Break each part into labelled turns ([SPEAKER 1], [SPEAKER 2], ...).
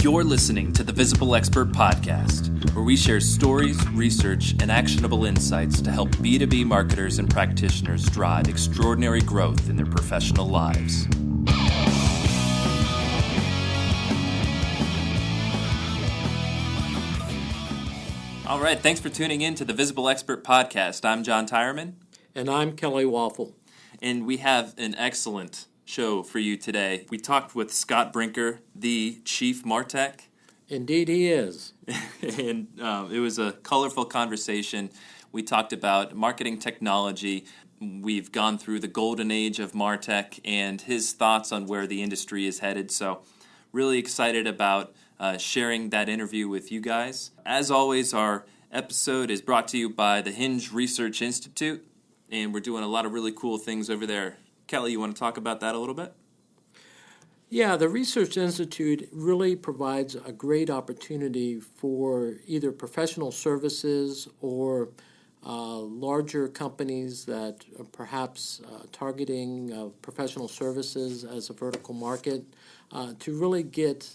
[SPEAKER 1] You're listening to the Visible Expert Podcast, where we share stories, research, and actionable insights to help B2B marketers and practitioners drive extraordinary growth in their professional lives. All right, thanks for tuning in to the Visible Expert Podcast. I'm John Tyerman.
[SPEAKER 2] And I'm Kelly Waffle.
[SPEAKER 1] And we have an excellent show for you today. We talked with Scott Brinker, the Chief MarTech.
[SPEAKER 2] Indeed he is.
[SPEAKER 1] And it was a colorful conversation. We talked about marketing technology. We've gone through the golden age of MarTech and his thoughts on where the industry is headed. So really excited about sharing that interview with you guys. As always, our episode is brought to you by the Hinge Research Institute, and we're doing a lot of really cool things over there. Kelly, you want to talk about that a little bit?
[SPEAKER 2] Yeah, the Research Institute really provides a great opportunity for either professional services or larger companies that are perhaps targeting professional services as a vertical market to really get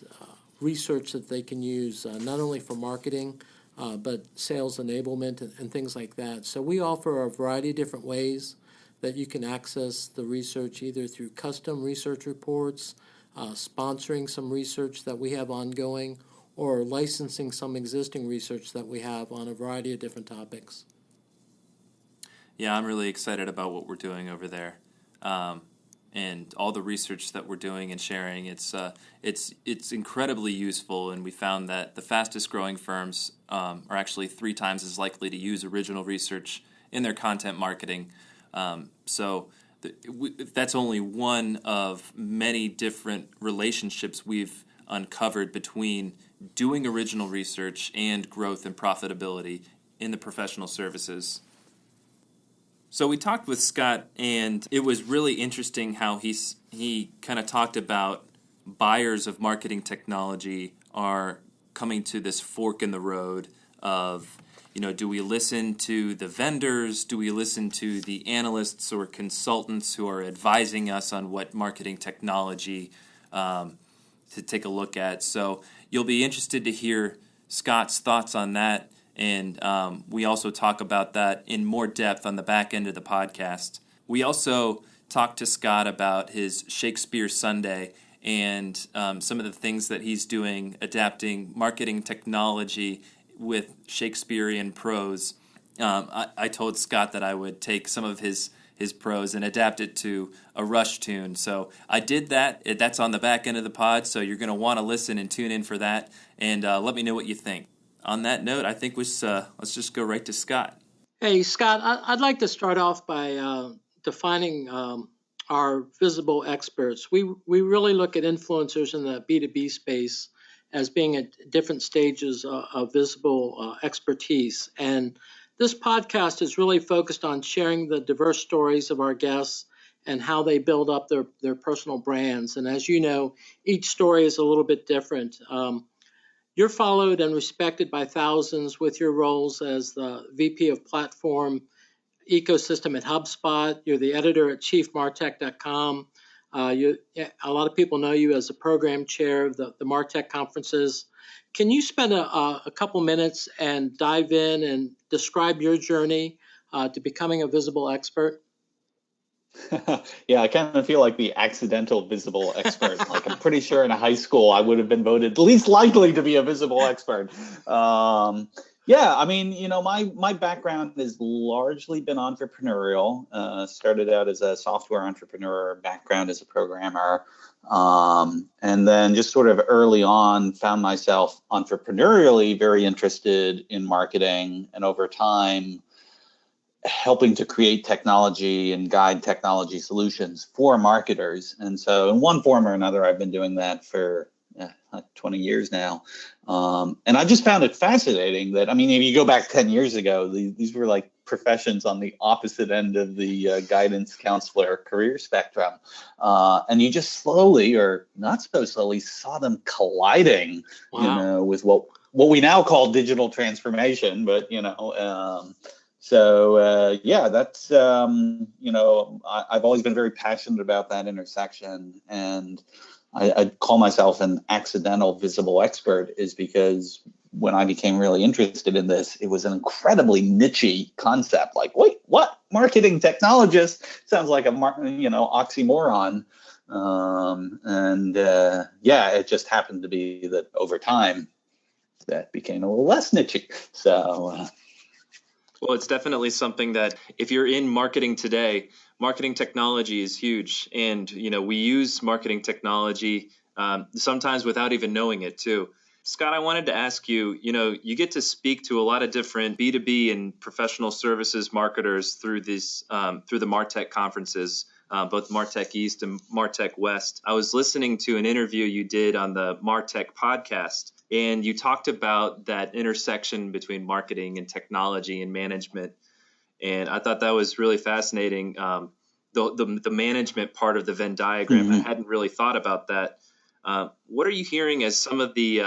[SPEAKER 2] research that they can use not only for marketing but sales enablement and things like that. So we offer a variety of different ways that you can access the research, either through custom research reports, sponsoring some research that we have ongoing, or licensing some existing research that we have on a variety of different topics.
[SPEAKER 1] Yeah, I'm really excited about what we're doing over there, and all the research that we're doing and sharing. It's incredibly useful, and we found that the fastest growing firms are actually 3 times as likely to use original research in their content marketing. That's only one of many different relationships we've uncovered between doing original research and growth and profitability in the professional services. So we talked with Scott, and it was really interesting how he kind of talked about buyers of marketing technology are coming to this fork in the road of, do we listen to the vendors? Do we listen to the analysts or consultants who are advising us on what marketing technology to take a look at? So you'll be interested to hear Scott's thoughts on that, and we also talk about that in more depth on the back end of the podcast. We also talked to Scott about his Shakespeare Sunday and some of the things that he's doing, adapting marketing technology with Shakespearean prose. I told Scott that I would take some of his prose and adapt it to a Rush tune. So I did that. That's on the back end of the pod, so you're going to want to listen and tune in for that, and let me know what you think. On that note, I think let's just go right to Scott.
[SPEAKER 2] Hey, Scott, I'd like to start off by defining our visible experts. We really look at influencers in the B2B space as being at different stages of visible expertise. And this podcast is really focused on sharing the diverse stories of our guests and how they build up their personal brands. And as you know, each story is a little bit different. You're followed and respected by thousands with your roles as the VP of Platform Ecosystem at HubSpot. You're the editor at chiefmartech.com. A lot of people know you as the program chair of the MarTech conferences. Can you spend a couple minutes and dive in and describe your journey to becoming a visible expert?
[SPEAKER 3] Yeah, I kind of feel like the accidental visible expert. Like, I'm pretty sure in high school I would have been voted least likely to be a visible expert. Yeah, I mean, my background has largely been entrepreneurial. Started out as a software entrepreneur, background as a programmer, and then just sort of early on found myself entrepreneurially very interested in marketing, and over time helping to create technology and guide technology solutions for marketers. And so in one form or another, I've been doing that for 20 years now. And I just found it fascinating that, if you go back 10 years ago, these were like professions on the opposite end of the guidance counselor career spectrum. And you just slowly, or not so slowly, saw them colliding,
[SPEAKER 2] Wow.
[SPEAKER 3] With what we now call digital transformation. But, that's, I've always been very passionate about that intersection. And I call myself an accidental visible expert is because when I became really interested in this, it was an incredibly niche concept. Like, wait, what? Marketing technologist sounds like a oxymoron. It just happened to be that over time that became a little less niche. So.
[SPEAKER 1] Well, it's definitely something that if you're in marketing today, marketing technology is huge. And, we use marketing technology sometimes without even knowing it too. Scott, I wanted to ask you, you get to speak to a lot of different B2B and professional services marketers through these, through the MarTech conferences, both MarTech East and MarTech West. I was listening to an interview you did on the MarTech podcast, and you talked about that intersection between marketing and technology and management. And I thought that was really fascinating. The management part of the Venn diagram,
[SPEAKER 3] Mm-hmm.
[SPEAKER 1] I hadn't really thought about that. What are you hearing as some of the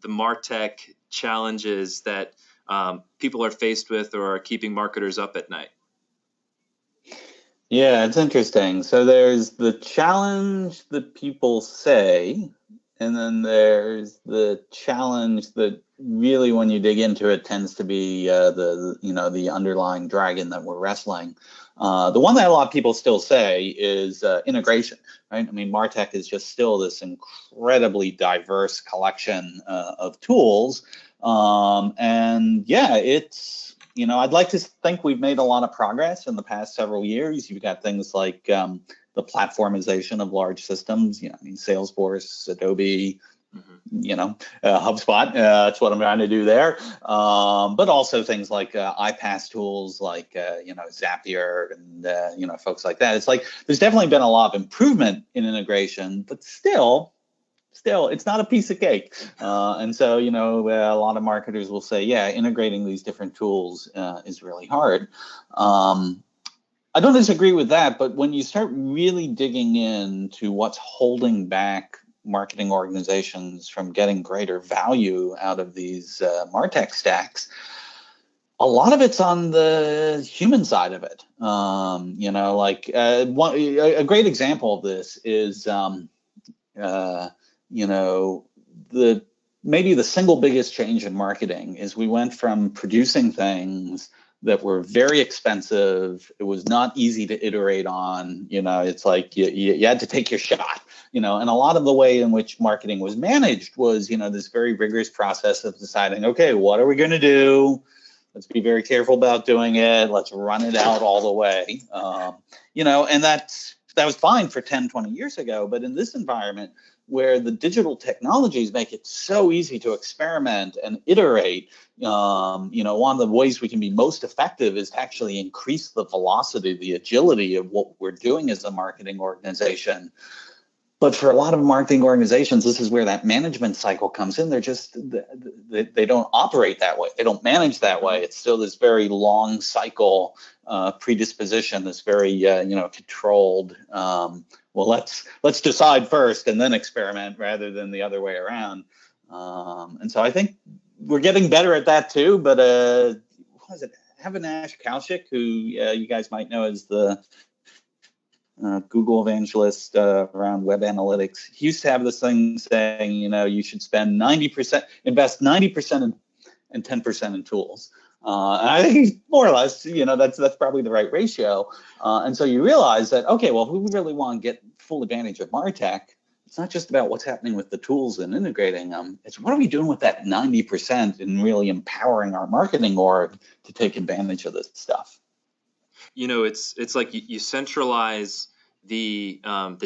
[SPEAKER 1] MarTech challenges that people are faced with or are keeping marketers up at night?
[SPEAKER 3] Yeah, it's interesting. So there's the challenge that people say, and then there's the challenge that really, when you dig into it, tends to be the underlying dragon that we're wrestling. The one that a lot of people still say is integration, right? I mean, MarTech is just still this incredibly diverse collection of tools, it's. I'd like to think we've made a lot of progress in the past several years. You've got things like the platformization of large systems, Salesforce, Adobe, HubSpot. That's what I'm trying to do there. But also things like iPaaS tools like, Zapier and, folks like that. It's like there's definitely been a lot of improvement in integration, but still, it's not a piece of cake. And so, a lot of marketers will say, yeah, integrating these different tools is really hard. I don't disagree with that, but when you start really digging into what's holding back marketing organizations from getting greater value out of these MarTech stacks, a lot of it's on the human side of it. A great example of this is, maybe the single biggest change in marketing is we went from producing things that were very expensive. It was not easy to iterate on. It's like you had to take your shot. And a lot of the way in which marketing was managed was, this very rigorous process of deciding, okay, what are we going to do? Let's be very careful about doing it. Let's run it out all the way. And that was fine for 10, 20 years ago. But in this environment, where the digital technologies make it so easy to experiment and iterate, one of the ways we can be most effective is to actually increase the velocity, the agility of what we're doing as a marketing organization. But for a lot of marketing organizations, this is where that management cycle comes in. They don't operate that way. They don't manage that way. It's still this very long cycle predisposition, this very controlled. Let's decide first and then experiment rather than the other way around. And so I think we're getting better at that too. But what was it? Avinash Kaushik, who you guys might know as the Google evangelist around web analytics. He used to have this thing saying, you should spend 90%, invest 90% and 10% in tools. And I think more or less, that's probably the right ratio. And so you realize that, okay, well, if we really want to get full advantage of MarTech, it's not just about what's happening with the tools and integrating them. It's what are we doing with that 90% and really empowering our marketing org to take advantage of this stuff.
[SPEAKER 1] It's like you centralize the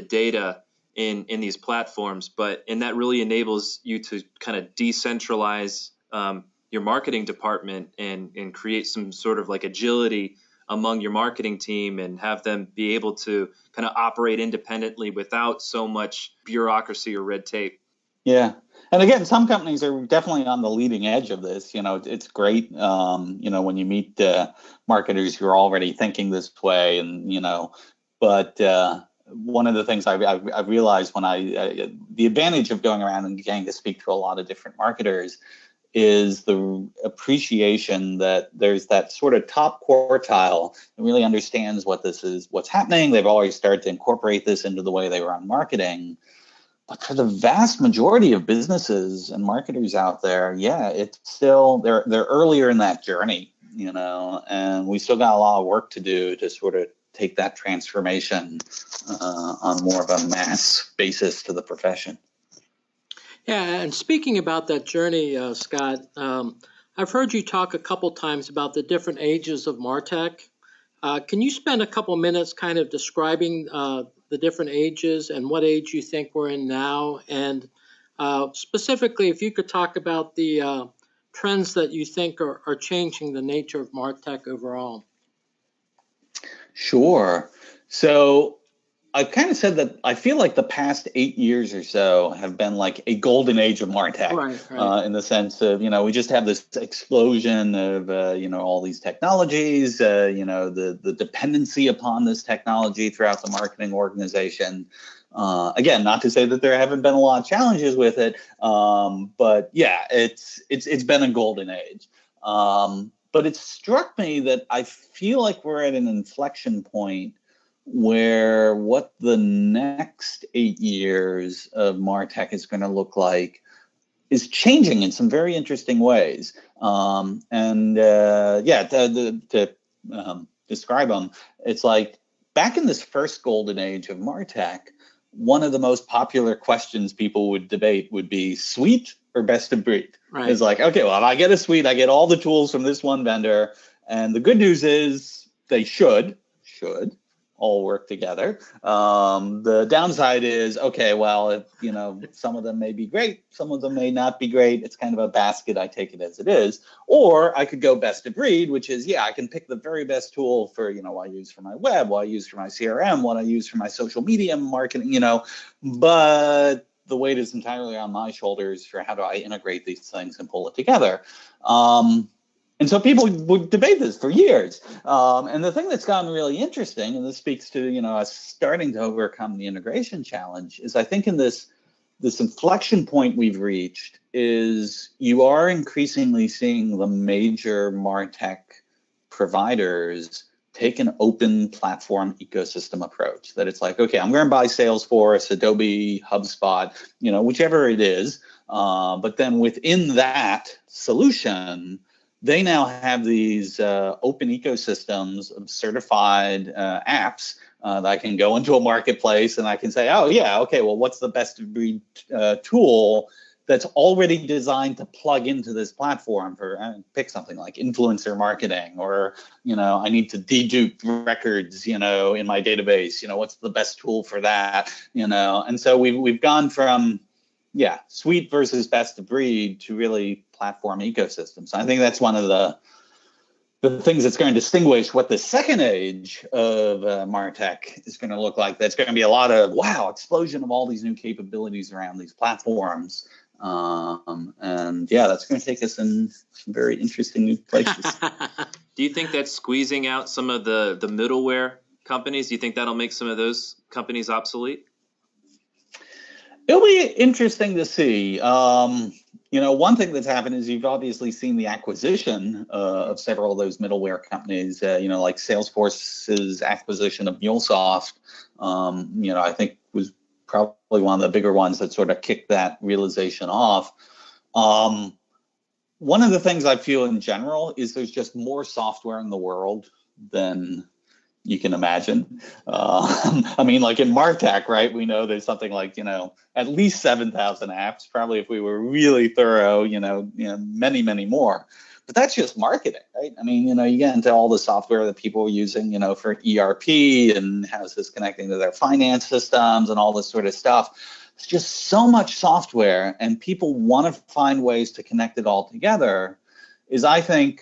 [SPEAKER 1] data in these platforms, and that really enables you to kind of decentralize your marketing department and create some sort of like agility among your marketing team and have them be able to kind of operate independently without so much bureaucracy or red tape.
[SPEAKER 3] Yeah. And again, some companies are definitely on the leading edge of this. It's great, when you meet marketers who are already thinking this way but one of the things I've realized when the advantage of going around and getting to speak to a lot of different marketers is the appreciation that there's that sort of top quartile that really understands what this is, what's happening. They've already started to incorporate this into the way they run marketing. But for the vast majority of businesses and marketers out there, yeah, it's still they're earlier in that journey, and we still got a lot of work to do to sort of take that transformation on more of a mass basis to the profession.
[SPEAKER 2] Yeah, and speaking about that journey, Scott, I've heard you talk a couple times about the different ages of MarTech. Can you spend a couple minutes kind of describing the different ages and what age you think we're in now? And specifically, if you could talk about the trends that you think are changing the nature of MarTech overall.
[SPEAKER 3] Sure. So I've kind of said that I feel like the past 8 years or so have been like a golden age of MarTech,
[SPEAKER 2] Right.
[SPEAKER 3] in the sense of, we just have this explosion of, all these technologies, the dependency upon this technology throughout the marketing organization. Again, not to say that there haven't been a lot of challenges with it, but yeah, it's been a golden age. But it struck me that I feel like we're at an inflection point where what the next 8 years of MarTech is going to look like is changing in some very interesting ways. To describe them, it's like back in this first golden age of MarTech, one of the most popular questions people would debate would be suite or best of breed.
[SPEAKER 2] Right.
[SPEAKER 3] It's like, okay, well, if I get a suite, I get all the tools from this one vendor. And the good news is they should all work together. The downside is, okay, well, if, some of them may be great, some of them may not be great. It's kind of a basket. I take it as it is. Or I could go best of breed, which is, I can pick the very best tool for, what I use for my web, what I use for my CRM, what I use for my social media marketing, but the weight is entirely on my shoulders for how do I integrate these things and pull it together. And so people would debate this for years. And the thing that's gotten really interesting, and this speaks to, us starting to overcome the integration challenge, is I think in this inflection point we've reached is you are increasingly seeing the major MarTech providers take an open platform ecosystem approach. That it's like, okay, I'm going to buy Salesforce, Adobe, HubSpot, whichever it is. But then within that solution, they now have these open ecosystems of certified apps that I can go into a marketplace and I can say, oh, yeah, okay, well, what's the best of breed tool that's already designed to plug into this platform for, pick something like influencer marketing, or, I need to dedupe records, in my database, what's the best tool for that, and so we've gone from, suite versus best of breed to really platform ecosystems. I think that's one of the things that's going to distinguish what the second age of MarTech is going to look like. That's going to be a lot of, explosion of all these new capabilities around these platforms. That's going to take us in some very interesting new places.
[SPEAKER 1] Do you think that's squeezing out some of the middleware companies? Do you think that'll make some of those companies obsolete?
[SPEAKER 3] It'll be interesting to see. One thing that's happened is you've obviously seen the acquisition of several of those middleware companies, like Salesforce's acquisition of MuleSoft, I think was probably one of the bigger ones that sort of kicked that realization off. One of the things I feel in general is there's just more software in the world than you can imagine. Like in MarTech, right? We know there's something like, at least 7,000 apps, probably if we were really thorough, many, many more. But that's just marketing, right? You get into all the software that people are using, for ERP and how's this connecting to their finance systems and all this sort of stuff. It's just so much software, and people want to find ways to connect it all together. I think,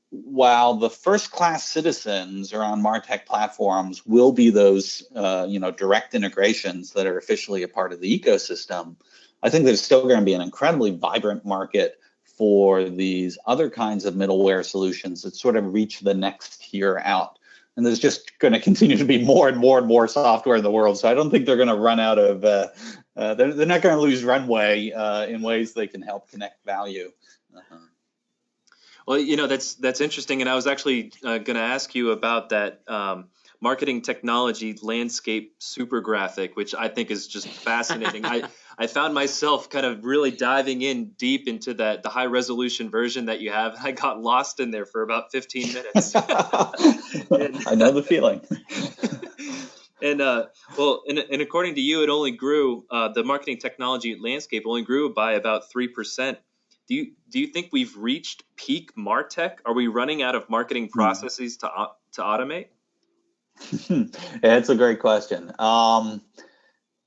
[SPEAKER 3] while the first-class citizens are on MarTech platforms will be those, direct integrations that are officially a part of the ecosystem, I think there's still going to be an incredibly vibrant market for these other kinds of middleware solutions that sort of reach the next tier out. And there's just going to continue to be more and more and more software in the world. So I don't think they're going to run out of, they're not going to lose runway in ways they can help connect value.
[SPEAKER 1] Well, that's interesting, and I was actually going to ask you about that marketing technology landscape super graphic, which I think is just fascinating. I found myself kind of really diving in deep into the high resolution version that you have. I got lost in there for about 15 minutes.
[SPEAKER 3] I know the feeling.
[SPEAKER 1] And according to you, it only grew. The marketing technology landscape only grew by about 3%. Do you think we've reached peak MarTech? Are we running out of marketing processes to automate?
[SPEAKER 3] Yeah, it's a great question.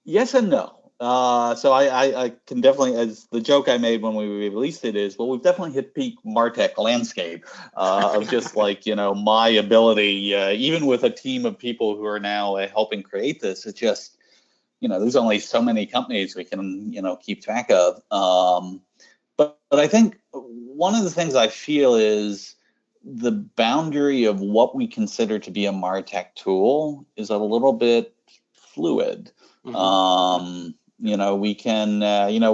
[SPEAKER 3] Yes and no. So I can definitely, as the joke I made when we released it is, well, we've definitely hit peak MarTech landscape of just like, my ability, even with a team of people who are now helping create this, it's just, there's only so many companies we can, keep track of. But I think one of the things I feel is the boundary of what we consider to be a MarTech tool is a little bit fluid. Mm-hmm. We can,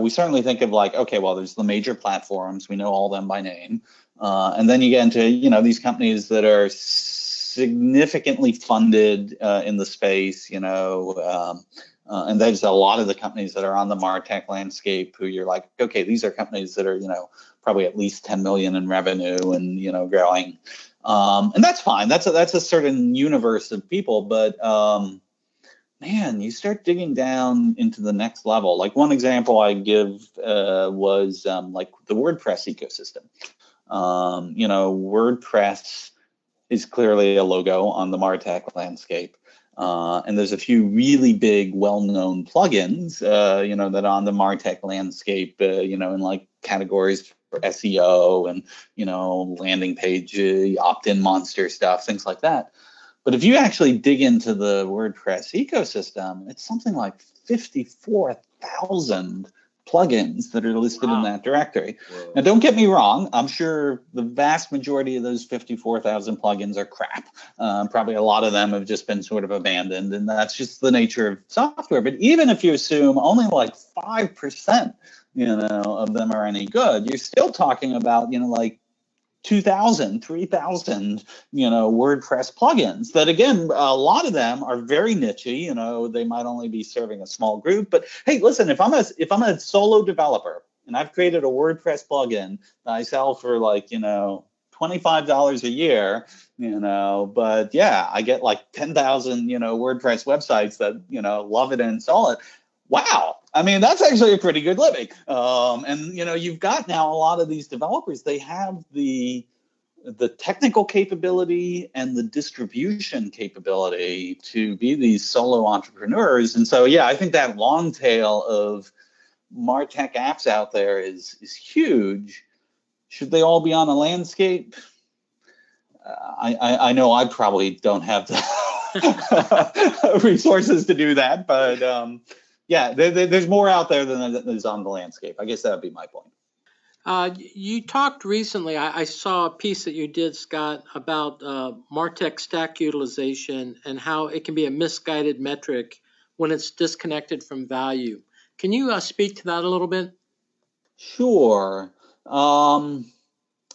[SPEAKER 3] we certainly think of like, okay, well, there's the major platforms. We know all them by name. And then you get into, these companies that are significantly funded in the space, and there's a lot of the companies that are on the MarTech landscape who you're like, okay, these are companies that are, probably at least 10 million in revenue and, growing. And that's fine. That's a certain universe of people. But, man, you start digging down into the next level. Like one example I give was like the WordPress ecosystem. WordPress is clearly a logo on the MarTech landscape. And there's a few really big, well-known plugins, that are on the MarTech landscape, in like categories for SEO and, landing page, opt-in monster stuff, things like that. But if you actually dig into the WordPress ecosystem, it's something like 54,000 plugins that are listed in that directory. Whoa. Now, don't get me wrong. I'm sure the vast majority of those 54,000 plugins are crap. Probably a lot of them have just been sort of abandoned, and that's just the nature of software. But even if you assume only like 5%, of them are any good, you're still talking about, like 2,000, 3,000, WordPress plugins that, again, a lot of them are very niche-y. They might only be serving a small group. But hey, listen, if I'm a solo developer and I've created a WordPress plugin that I sell for like, $25 a year, but yeah, I get like 10,000, WordPress websites that, love it and install it. Wow. I mean, that's actually a pretty good living. And, you've got now a lot of these developers, they have the technical capability and the distribution capability to be these solo entrepreneurs. And so, yeah, I think that long tail of MarTech apps out there is huge. Should they all be on a landscape? I know I probably don't have the resources to do that, but yeah, there's more out there than is on the landscape. I guess that would be my point.
[SPEAKER 2] You talked recently, I saw a piece that you did, Scott, about MarTech stack utilization and how it can be a misguided metric when it's disconnected from value. Can you speak to that a little bit?
[SPEAKER 3] Sure.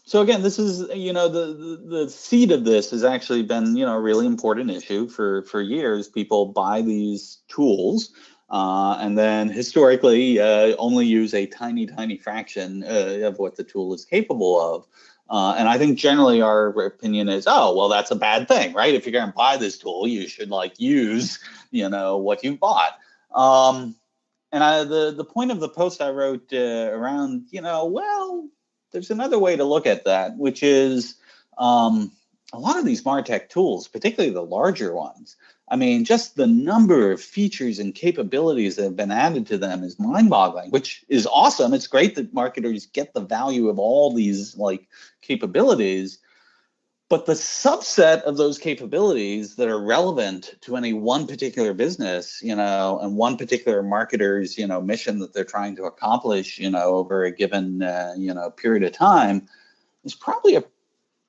[SPEAKER 3] So again, this is, the seed of this has actually been, a really important issue for years. People buy these tools and then historically only use a tiny, tiny fraction of what the tool is capable of. And I think generally our opinion is, oh, well, that's a bad thing, right? If you're going to buy this tool, you should use, what you bought. And the point of the post I wrote around, well, there's another way to look at that, which is a lot of these MarTech tools, particularly the larger ones, I mean, just the number of features and capabilities that have been added to them is mind-boggling, which is awesome. It's great that marketers get the value of all these capabilities. But the subset of those capabilities that are relevant to any one particular business, and one particular marketer's, mission that they're trying to accomplish, over a given, period of time is probably a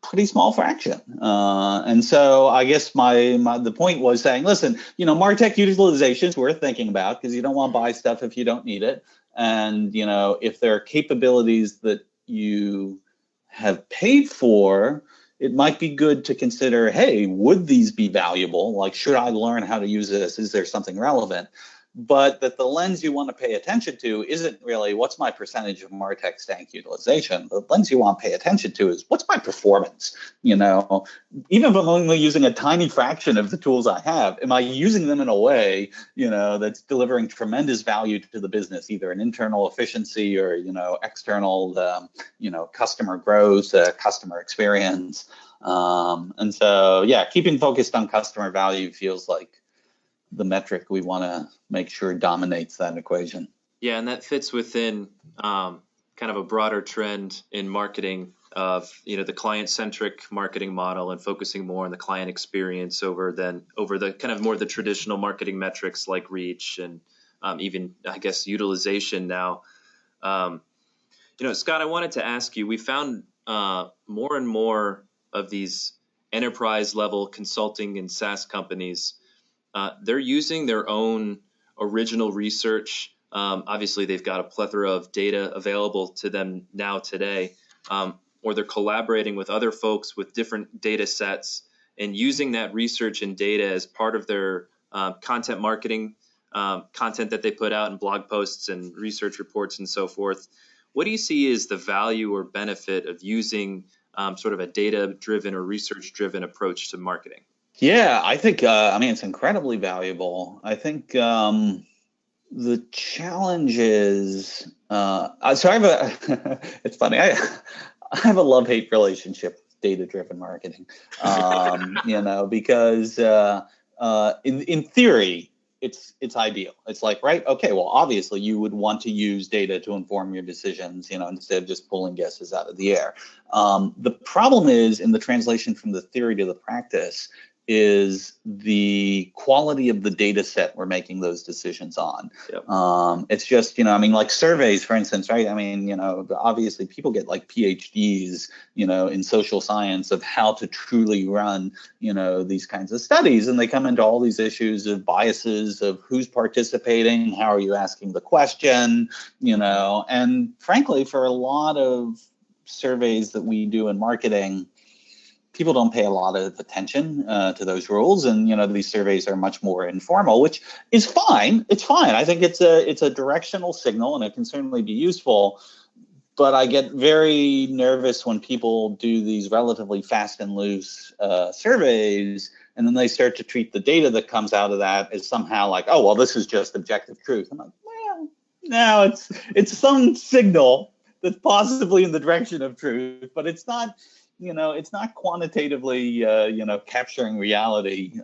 [SPEAKER 3] pretty small fraction. And so I guess the point was saying, listen, MarTech utilization is worth thinking about because you don't want to buy stuff if you don't need it. And, if there are capabilities that you have paid for, it might be good to consider, hey, would these be valuable? Should I learn how to use this? Is there something relevant? but that the lens you want to pay attention to isn't really what's my percentage of MarTech stack utilization. The lens you want to pay attention to is what's my performance. Even if I'm only using a tiny fraction of the tools I have, am I using them in a way, that's delivering tremendous value to the business, either an internal efficiency or, external, customer growth, customer experience. And so, keeping focused on customer value feels like the metric we want to make sure dominates that equation.
[SPEAKER 1] Yeah, and that fits within kind of a broader trend in marketing of the client-centric marketing model and focusing more on the client experience over the kind of more the traditional marketing metrics like reach and even I guess utilization now. Scott, I wanted to ask you, we found more and more of these enterprise level consulting and SaaS companies. They're using their own original research. Obviously, they've got a plethora of data available to them now today, or they're collaborating with other folks with different data sets and using that research and data as part of their content marketing, content that they put out in blog posts and research reports and so forth. What do you see as the value or benefit of using sort of a data-driven or research-driven approach to marketing?
[SPEAKER 3] Yeah, I think, it's incredibly valuable. I think the challenge is, so I have it's funny, I have a love-hate relationship with data-driven marketing, because in theory, it's ideal. It's like, right, okay, well, obviously you would want to use data to inform your decisions, instead of just pulling guesses out of the air. The problem is in the translation from the theory to the practice is the quality of the data set we're making those decisions on. Yep. It's just, like surveys, for instance, right? Obviously people get like PhDs, in social science of how to truly run, these kinds of studies. And they come into all these issues of biases of who's participating, how are you asking the question, and frankly, for a lot of surveys that we do in marketing, people don't pay a lot of attention to those rules, and these surveys are much more informal, which is fine. It's fine. I think it's a directional signal, and it can certainly be useful. But I get very nervous when people do these relatively fast and loose surveys, and then they start to treat the data that comes out of that as somehow like, oh, well, this is just objective truth. I'm like, well, no, it's some signal that's possibly in the direction of truth, but it's not. It's not quantitatively, capturing reality,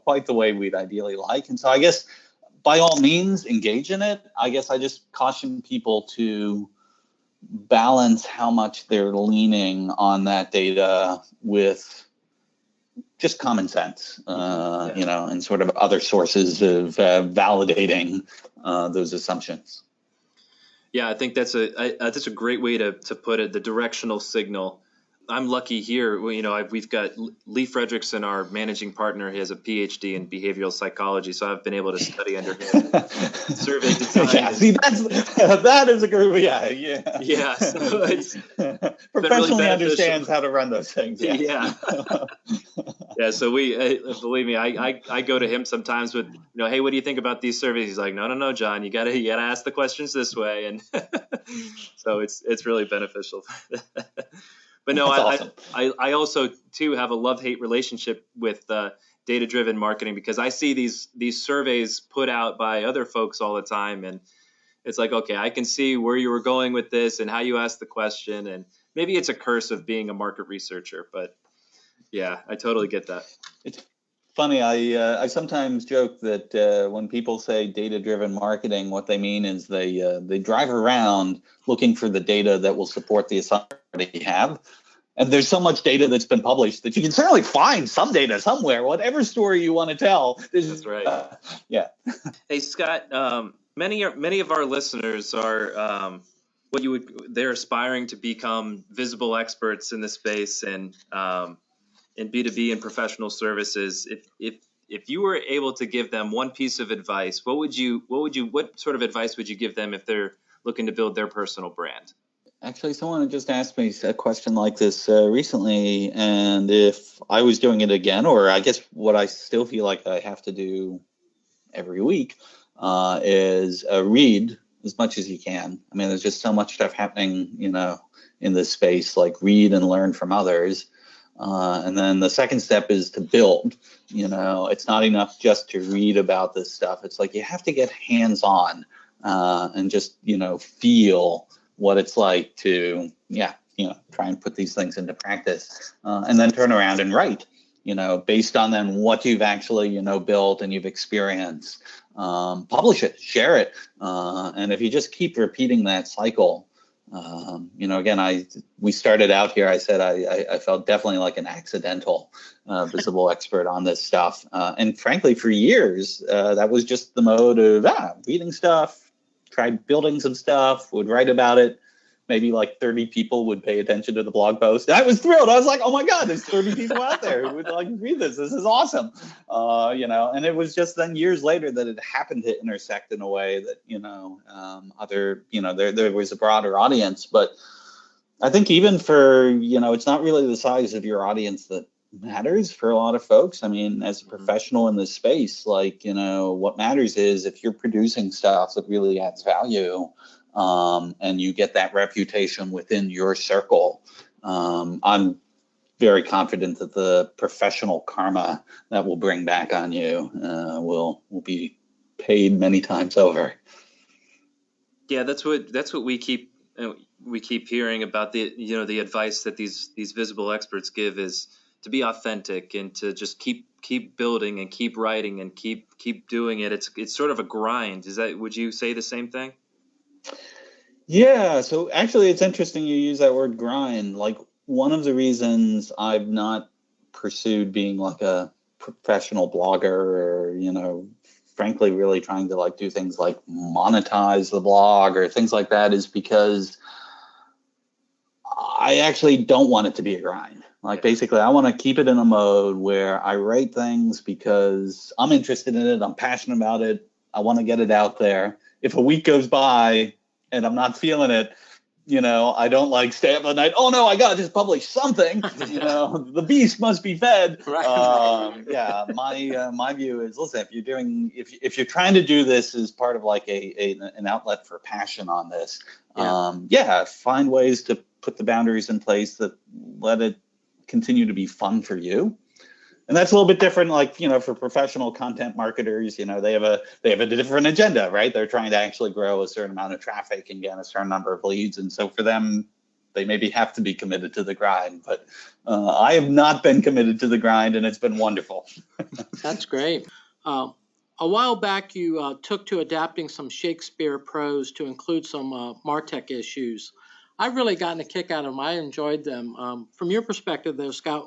[SPEAKER 3] quite the way we'd ideally like. And so I guess by all means, engage in it. I guess I just caution people to balance how much they're leaning on that data with just common sense, and sort of other sources of validating those assumptions.
[SPEAKER 1] Yeah, I think that's a great way to put it, the directional signal. I'm lucky here. We've got Lee Fredrickson, our managing partner. He has a PhD in behavioral psychology, so I've been able to study under him. Survey design.
[SPEAKER 3] Yeah, see, that is a group. Yeah.
[SPEAKER 1] Yeah. So it's
[SPEAKER 3] professionally
[SPEAKER 1] really
[SPEAKER 3] understands how to run those things. Yes.
[SPEAKER 1] Yeah. Yeah. So believe me, I go to him sometimes with, hey, what do you think about these surveys? He's like, no, John, you gotta ask the questions this way, and so it's really beneficial. But no,
[SPEAKER 3] awesome.
[SPEAKER 1] I also too have a love-hate relationship with data-driven marketing, because I see these surveys put out by other folks all the time, and it's like, okay, I can see where you were going with this and how you asked the question, and maybe it's a curse of being a market researcher, but yeah, I totally get that.
[SPEAKER 3] It's funny. I sometimes joke that when people say data-driven marketing, what they mean is they drive around looking for the data that will support the assumption they have. And there's so much data that's been published that you can certainly find some data somewhere, whatever story you want to tell.
[SPEAKER 1] That's right.
[SPEAKER 3] Yeah.
[SPEAKER 1] Hey, Scott, many of our listeners are they're aspiring to become visible experts in the space and in B2B and professional services. If you were able to give them one piece of advice, what sort of advice would you give them if they're looking to build their personal brand?
[SPEAKER 3] Actually, someone just asked me a question like this recently, and if I was doing it again, or I guess what I still feel like I have to do every week, is read as much as you can. I mean, there's just so much stuff happening, in this space, like read and learn from others. And then the second step is to build. It's not enough just to read about this stuff. It's like you have to get hands-on and just, feel what it's like to, try and put these things into practice and then turn around and write, based on then what you've actually, built and you've experienced. Publish it, share it. And if you just keep repeating that cycle, again, we started out here, I said I felt definitely like an accidental visible expert on this stuff. And frankly, for years, that was just the mode of reading stuff, tried building some stuff, would write about it. Maybe like 30 people would pay attention to the blog post. I was thrilled. I was like, oh my God, there's 30 people out there who would like read this. This is awesome. And it was just then years later that it happened to intersect in a way that, there was a broader audience. But I think even for, it's not really the size of your audience that matters for a lot of folks. I mean, as a professional in this space, what matters is if you're producing stuff that really adds value, and you get that reputation within your circle. I'm very confident that the professional karma that will bring back on you will be paid many times over.
[SPEAKER 1] Yeah, that's what we keep hearing about. The advice that these visible experts give is to be authentic and to just keep building and keep writing and keep doing it. It's sort of a grind. Would you say the same thing?
[SPEAKER 3] Yeah, so actually it's interesting you use that word grind. Like one of the reasons I've not pursued being like a professional blogger or, frankly, really trying to like do things like monetize the blog or things like that is because I actually don't want it to be a grind. Like basically I want to keep it in a mode where I write things because I'm interested in it. I'm passionate about it. I want to get it out there. If a week goes by and I'm not feeling it, I don't like stay up at night. Oh no, I gotta just publish something. The beast must be fed.
[SPEAKER 2] Right.
[SPEAKER 3] My view is, listen, if you're trying to do this as part of like an outlet for passion on this, find ways to put the boundaries in place that let it continue to be fun for you. And that's a little bit different, like, for professional content marketers, they have a different agenda, right? They're trying to actually grow a certain amount of traffic and get a certain number of leads. And so for them, they maybe have to be committed to the grind. But I have not been committed to the grind, and it's been wonderful.
[SPEAKER 2] That's great. A while back, you took to adapting some Shakespeare prose to include some MarTech issues. I've really gotten a kick out of them. I enjoyed them. From your perspective, though, Scott,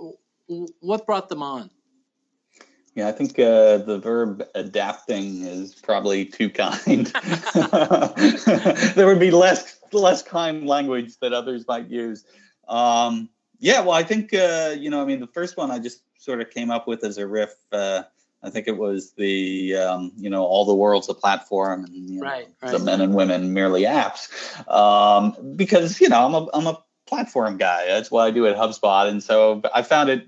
[SPEAKER 2] what brought them on?
[SPEAKER 3] Yeah, I think the verb adapting is probably too kind. There would be less kind language that others might use. Well, I think, the first one I just sort of came up with as a riff. I think it was the, all the world's a platform and
[SPEAKER 2] right.
[SPEAKER 3] The men and women merely apps. Because, I'm a platform guy. That's what I do at HubSpot. And so I found it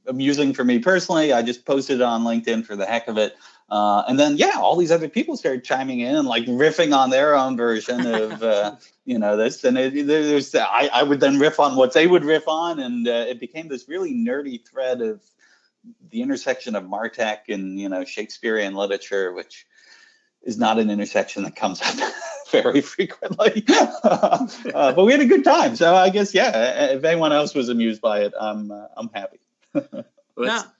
[SPEAKER 3] amusing for me personally. I just posted it on LinkedIn for the heck of it. And then, all these other people started chiming in and like riffing on their own version of, this. And I would then riff on what they would riff on. And it became this really nerdy thread of the intersection of MarTech and, Shakespearean literature, which is not an intersection that comes up very frequently. But we had a good time. So I guess, if anyone else was amused by it, I'm happy.
[SPEAKER 2] It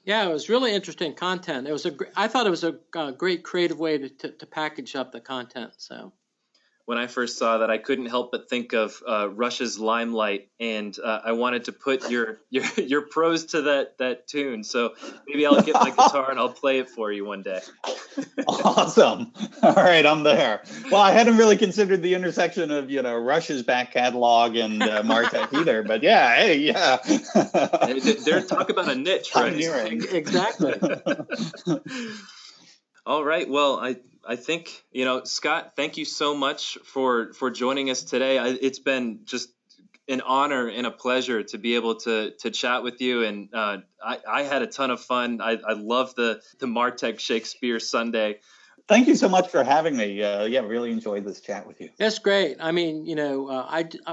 [SPEAKER 2] was really interesting content. I thought it was a great creative way to package up the content. So
[SPEAKER 1] when I first saw that, I couldn't help but think of Rush's Limelight, and I wanted to put your prose to that tune. So maybe I'll get my guitar and I'll play it for you one day.
[SPEAKER 3] Awesome. All right, I'm there. Well, I hadn't really considered the intersection of Rush's back catalog and MarTech either, but
[SPEAKER 1] They're talk about a niche, right?
[SPEAKER 3] Pioneering.
[SPEAKER 2] Exactly.
[SPEAKER 1] All right. Well, I think, Scott, thank you so much for joining us today. It's been just an honor and a pleasure to be able to chat with you. And I had a ton of fun. I love the MarTech Shakespeare Sunday.
[SPEAKER 3] Thank you so much for having me. Really enjoyed this chat with you.
[SPEAKER 2] That's great. I mean,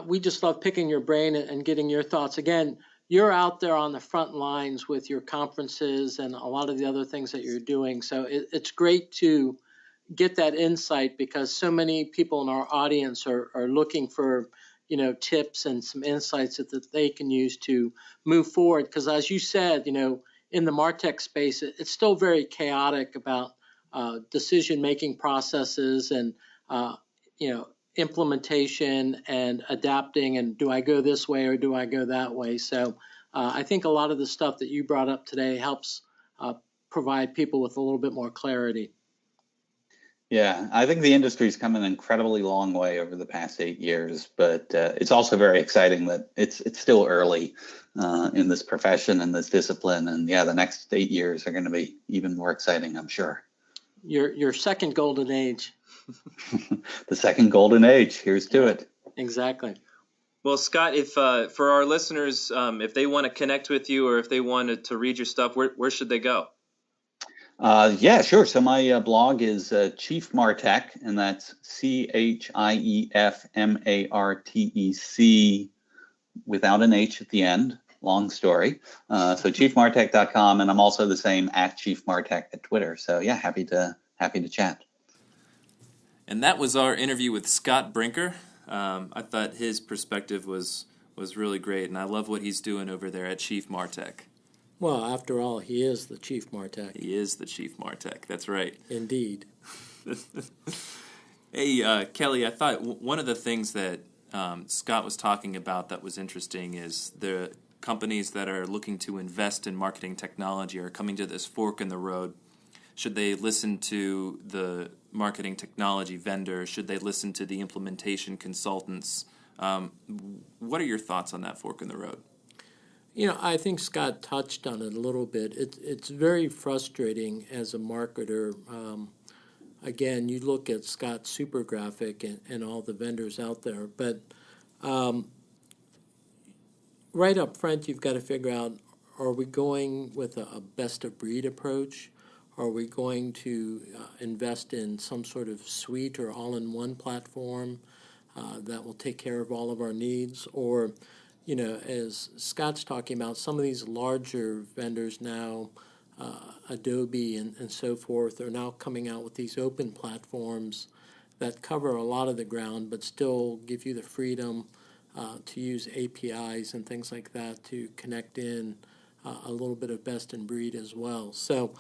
[SPEAKER 2] we just love picking your brain and getting your thoughts. Again, you're out there on the front lines with your conferences and a lot of the other things that you're doing. So it's great to get that insight because so many people in our audience are looking for, tips and some insights that they can use to move forward. Because as you said, in the MarTech space, it's still very chaotic about decision-making processes and, implementation and adapting and do I go this way or do I go that way? So I think a lot of the stuff that you brought up today helps provide people with a little bit more clarity.
[SPEAKER 3] Yeah, I think the industry's come an incredibly long way over the past 8 years, but it's also very exciting that it's still early in this profession and this discipline. And the next 8 years are going to be even more exciting, I'm sure.
[SPEAKER 2] Your second golden age.
[SPEAKER 3] The second golden age. Here's to it.
[SPEAKER 2] Exactly.
[SPEAKER 1] Well, Scott, if for our listeners, if they want to connect with you or if they wanted to read your stuff, where should they go?
[SPEAKER 3] Sure. So my blog is Chief MarTech, and that's ChiefMartec without an H at the end. Long story. So chiefmartech.com, and I'm also the same at Chief MarTech at Twitter. So happy to chat.
[SPEAKER 1] And that was our interview with Scott Brinker. I thought his perspective was really great, and I love what he's doing over there at Chief MarTech.
[SPEAKER 2] Well, after all, he is the Chief MarTech.
[SPEAKER 1] He is the Chief MarTech. That's right.
[SPEAKER 2] Indeed.
[SPEAKER 1] Hey, Kelly, I thought one of the things that Scott was talking about that was interesting is the companies that are looking to invest in marketing technology are coming to this fork in the road. Should they listen to the marketing technology vendor? Should they listen to the implementation consultants? What are your thoughts on that fork in the road?
[SPEAKER 2] I think Scott touched on it a little bit. It's very frustrating as a marketer. Again, you look at Scott's Supergraphic and all the vendors out there, but right up front, you've got to figure out, are we going with a best-of-breed approach? Are we going to invest in some sort of suite or all-in-one platform that will take care of all of our needs? Or, as Scott's talking about, some of these larger vendors now, Adobe and so forth, are now coming out with these open platforms that cover a lot of the ground but still give you the freedom to use APIs and things like that to connect in a little bit of best in breed as well. So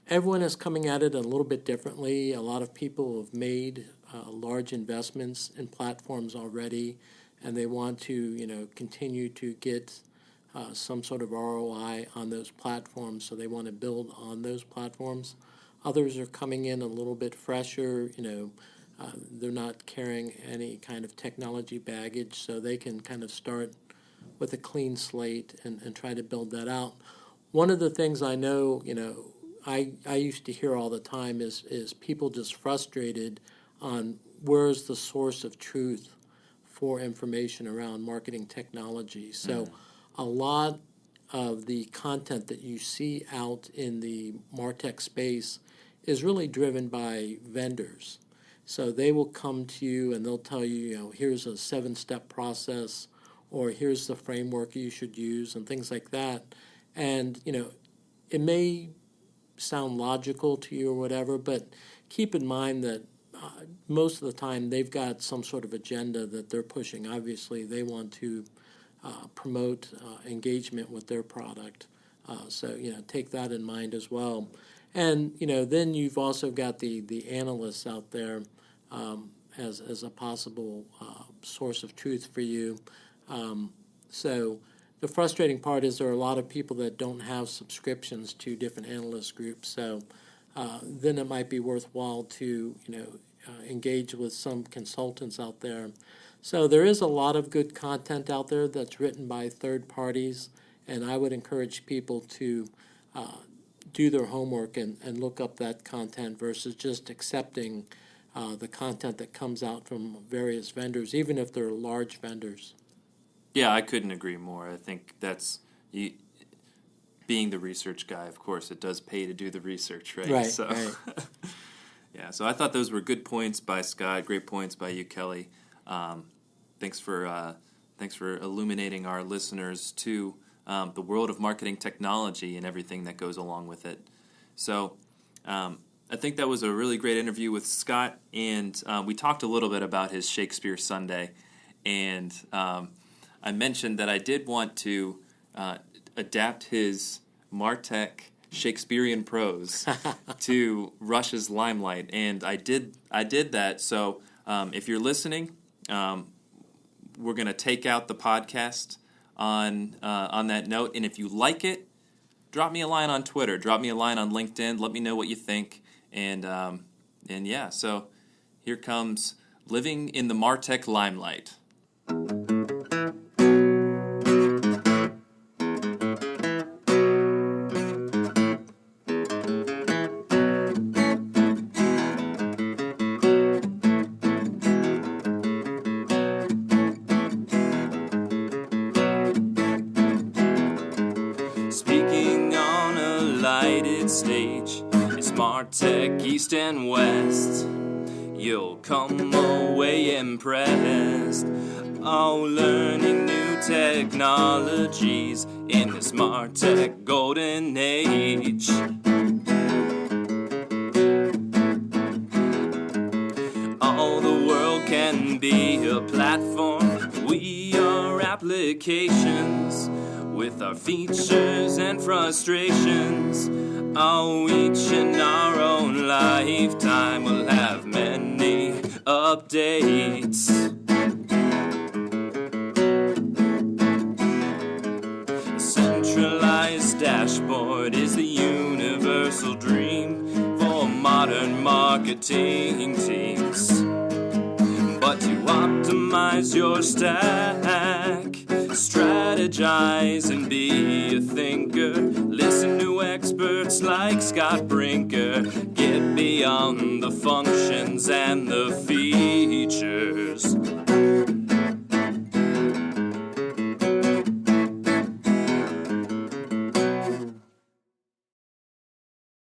[SPEAKER 2] everyone is coming at it a little bit differently. A lot of people have made large investments in platforms already, and they want to continue to get some sort of ROI on those platforms, so they want to build on those platforms. Others are coming in a little bit fresher, they're not carrying any kind of technology baggage, so they can kind of start with a clean slate and try to build that out. One of the things I know, I used to hear all the time is people just frustrated on where's the source of truth for information around marketing technology. So a lot of the content that you see out in the MarTech space is really driven by vendors. So they will come to you and they'll tell you, here's a 7-step process, or here's the framework you should use, and things like that. And, it may sound logical to you or whatever, but keep in mind that most of the time they've got some sort of agenda that they're pushing. Obviously, they want to promote engagement with their product. So take that in mind as well. And, then you've also got the analysts out there as a possible source of truth for you. So the frustrating part is there are a lot of people that don't have subscriptions to different analyst groups. So then it might be worthwhile to, engage with some consultants out there. So there is a lot of good content out there that's written by third parties, and I would encourage people to do their homework and look up that content versus just accepting the content that comes out from various vendors, even if they're large vendors.
[SPEAKER 1] Yeah, I couldn't agree more. I think being the research guy, of course, it does pay to do the research, right?
[SPEAKER 2] Right,
[SPEAKER 1] So,
[SPEAKER 2] right.
[SPEAKER 1] yeah, so I thought those were good points by Scott, great points by you, Kelly. Thanks for illuminating our listeners to the world of marketing technology and everything that goes along with it. So I think that was a really great interview with Scott, and we talked a little bit about his Shakespeare Sunday, and I mentioned that I did want to adapt his MarTech Shakespearean prose to Rush's Limelight, and I did that. So if you're listening, we're going to take out the podcast on that note, and if you like it, drop me a line on Twitter, drop me a line on LinkedIn, let me know what you think, and yeah, so here comes Living in the MarTech Limelight. Speaking on a lighted stage, it's MarTech East and West. You'll come away impressed. Oh, learning new technologies in this MarTech golden age. All the world can be a platform. We are applications with our features and frustrations. Oh, each in our own lifetime will have many updates. A centralized dashboard is the universal dream for modern marketing teams. But to optimize your stack, strategize and be a thinker. Listen to experts like Scott Brinker. Get beyond the functions and the features.